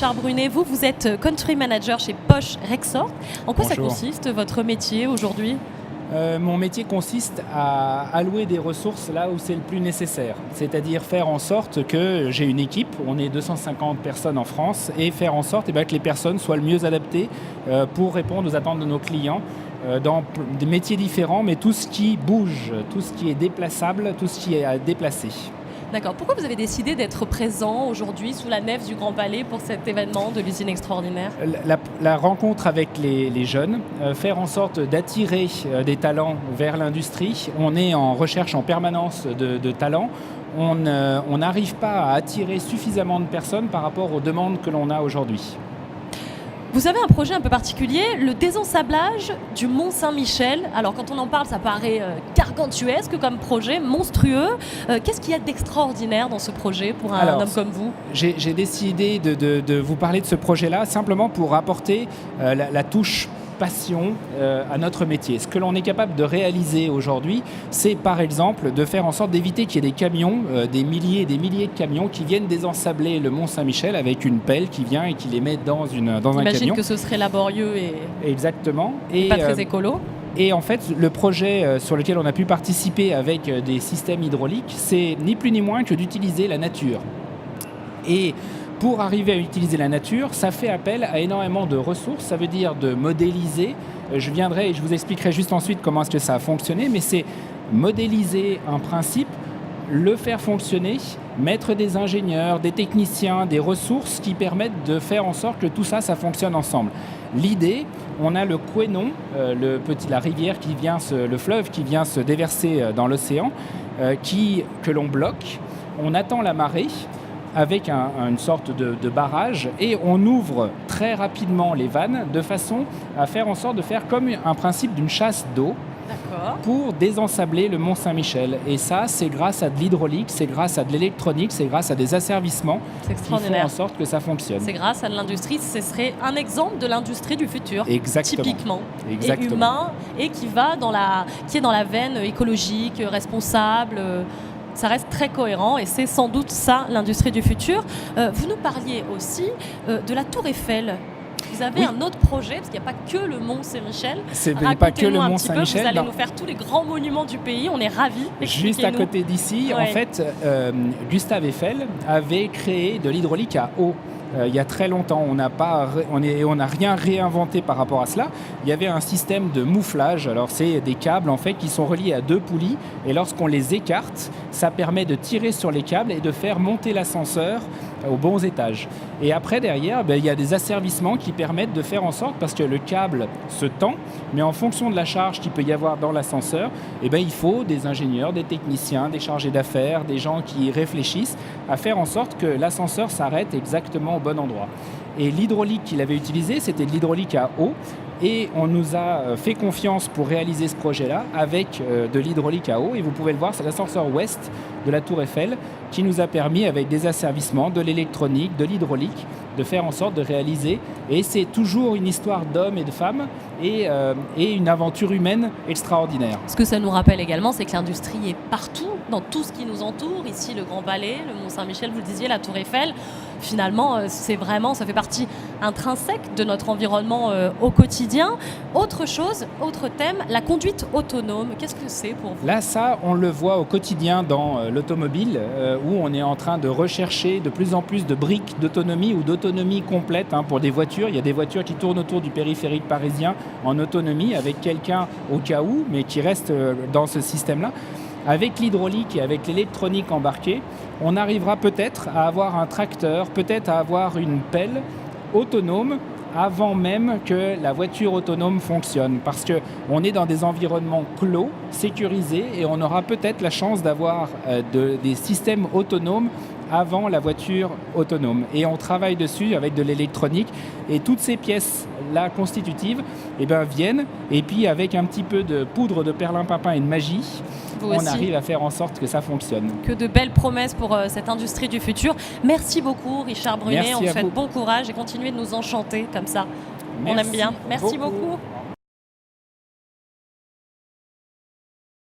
Richard Brunet, vous êtes Country Manager chez Bosch Rexort. En quoi ça Bonjour. consiste, votre métier aujourd'hui ? Mon métier consiste à allouer des ressources là où c'est le plus nécessaire. C'est-à-dire faire en sorte que j'ai une équipe, on est 250 personnes en France, et faire en sorte que les personnes soient le mieux adaptées pour répondre aux attentes de nos clients dans des métiers différents, mais tout ce qui bouge, tout ce qui est déplaçable, tout ce qui est à déplacer. D'accord. Pourquoi vous avez décidé d'être présent aujourd'hui sous la nef du Grand Palais pour cet événement de l'usine extraordinaire ? La rencontre avec les jeunes, faire en sorte d'attirer des talents vers l'industrie. On est en recherche en permanence de talents. On n'arrive pas à attirer suffisamment de personnes par rapport aux demandes que l'on a aujourd'hui. Vous avez un projet un peu particulier, le désensablage du Mont Saint-Michel. Alors quand on en parle, ça paraît gargantuesque comme projet, monstrueux. Qu'est-ce qu'il y a d'extraordinaire dans ce projet pour un homme comme vous ? J'ai décidé de vous parler de ce projet-là simplement pour apporter la touche passion à notre métier. Ce que l'on est capable de réaliser aujourd'hui, c'est par exemple de faire en sorte d'éviter qu'il y ait des camions, des milliers et des milliers de camions qui viennent désensabler le Mont Saint-Michel avec une pelle qui vient et qui les met dans un camion. J'imagine que ce serait laborieux et exactement. Pas très écolo. Et en fait, le projet sur lequel on a pu participer avec des systèmes hydrauliques, c'est ni plus ni moins que d'utiliser la nature. Et pour arriver à utiliser la nature, ça fait appel à énormément de ressources, ça veut dire de modéliser. Je viendrai et je vous expliquerai juste ensuite comment est-ce que ça a fonctionné, mais c'est modéliser un principe, le faire fonctionner, mettre des ingénieurs, des techniciens, des ressources qui permettent de faire en sorte que tout ça, ça fonctionne ensemble. L'idée, on a le Couesnon, la rivière qui vient, le fleuve qui vient se déverser dans l'océan, que l'on bloque. On attend la marée avec une sorte de barrage et on ouvre très rapidement les vannes de façon à faire en sorte de faire comme un principe d'une chasse d'eau. D'accord. Pour désensabler le Mont Saint-Michel. Et ça, c'est grâce à de l'hydraulique, c'est grâce à de l'électronique, c'est grâce à des asservissements qui font en sorte que ça fonctionne. C'est grâce à de l'industrie, ce serait un exemple de l'industrie du futur. Exactement. Typiquement. Exactement. Et humain, et qui est dans la veine écologique, responsable. Ça reste très cohérent et c'est sans doute ça l'industrie du futur. Vous nous parliez aussi de la Tour Eiffel. Vous avez un autre projet, parce qu'il n'y a pas que le Mont Saint-Michel. C'est pas que le Mont Saint-Michel. Vous allez nous faire tous les grands monuments du pays, on est ravis. Juste à côté d'ici, en fait, Gustave Eiffel avait créé de l'hydraulique à eau. Il y a très longtemps, on n'a rien réinventé par rapport à cela. Il y avait un système de mouflage. Alors c'est des câbles en fait qui sont reliés à deux poulies et lorsqu'on les écarte, ça permet de tirer sur les câbles et de faire monter l'ascenseur aux bons étages. Et après derrière, il y a des asservissements qui permettent de faire en sorte, parce que le câble se tend, mais en fonction de la charge qu'il peut y avoir dans l'ascenseur, il faut des ingénieurs, des techniciens, des chargés d'affaires, des gens qui réfléchissent à faire en sorte que l'ascenseur s'arrête exactement au bon endroit. Et l'hydraulique qu'il avait utilisée, c'était de l'hydraulique à eau. Et on nous a fait confiance pour réaliser ce projet-là avec de l'hydraulique à eau. Et vous pouvez le voir, c'est l'ascenseur ouest de la Tour Eiffel qui nous a permis, avec des asservissements, de l'électronique, de l'hydraulique, de faire en sorte de réaliser. Et c'est toujours une histoire d'hommes et de femmes et une aventure humaine extraordinaire. Ce que ça nous rappelle également, c'est que l'industrie est partout, dans tout ce qui nous entoure. Ici, le Grand Palais, le Mont Saint-Michel, vous le disiez, la Tour Eiffel. Finalement, ça fait partie intrinsèque de notre environnement au quotidien. Autre chose, autre thème, la conduite autonome. Qu'est-ce que c'est pour vous ? Là, ça, on le voit au quotidien dans l'automobile, où on est en train de rechercher de plus en plus de briques d'autonomie ou d'autonomie complète pour des voitures. Il y a des voitures qui tournent autour du périphérique parisien en autonomie avec quelqu'un au cas où, mais qui reste dans ce système-là. Avec l'hydraulique et avec l'électronique embarquée, on arrivera peut-être à avoir un tracteur, peut-être à avoir une pelle autonome avant même que la voiture autonome fonctionne. Parce qu'on est dans des environnements clos, sécurisés, et on aura peut-être la chance d'avoir des systèmes autonomes avant la voiture autonome. Et on travaille dessus avec de l'électronique. Et toutes ces pièces-là constitutives viennent. Et puis avec un petit peu de poudre de perlimpinpin et de magie, on arrive à faire en sorte que ça fonctionne. Que de belles promesses pour cette industrie du futur. Merci beaucoup Richard Brunet. On vous souhaite bon courage et continuez de nous enchanter comme ça. Merci. On aime bien. Merci beaucoup.